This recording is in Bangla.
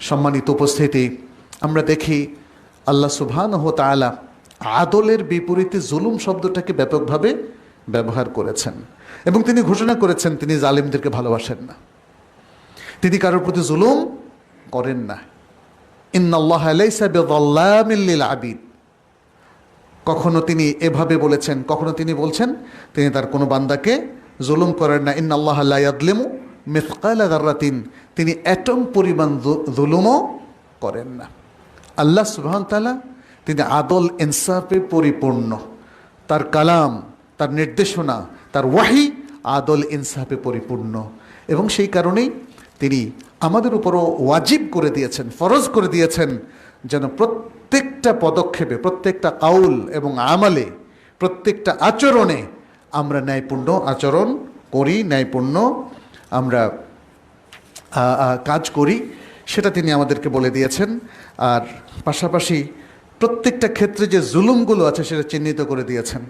সম্মানিত উপস্থিতি, আমরা দেখি আল্লাহ সুবহানাহু ওয়া তাআলা আদলের বিপরীতে জুলুম শব্দটাকে ব্যাপকভাবে ব্যবহার করেছেন এবং তিনি ঘোষণা করেছেন তিনি জালিমদেরকে ভালোবাসেন না, তিনি কারোর প্রতি জুলুম করেন না। ইন্নাল্লাহা লাইসা বিযাল্লামিল লিল আবিদ। কখনো তিনি এভাবে বলেছেন, কখনো তিনি বলছেন তিনি তার কোনো বান্দাকে জুলুম করেন না। ইন্নাল্লাহা লা ইয়াযলিমু মিসকালা যাররাতিন, তিনি অ্যাটম পরিমাণ জুলুমও করেন না। আল্লাহ সুবহানাহু ওয়া তাআলা তিনি আদল ইনসাফে পরিপূর্ণ, তার কালাম, তার নির্দেশনা, তার ওয়াহি আদল ইনসাফে পরিপূর্ণ এবং সেই কারণেই তিনি আমাদের উপরও ওয়াজিব করে দিয়েছেন, ফরজ করে দিয়েছেন যেন প্রত্যেকটা পদক্ষেপে, প্রত্যেকটা কাউল এবং আমালে, প্রত্যেকটা আচরণে আমরা ন্যায়পূর্ণ আচরণ করি, ন্যায়পূর্ণ আমরা কাজ করি, সেটা তিনি আমাদেরকে বলে দিয়েছেন। আর পাশাপাশি প্রত্যেকটা ক্ষেত্রে যে জুলুমগুলো আছে সেটা চিহ্নিত করে দিয়েছেন।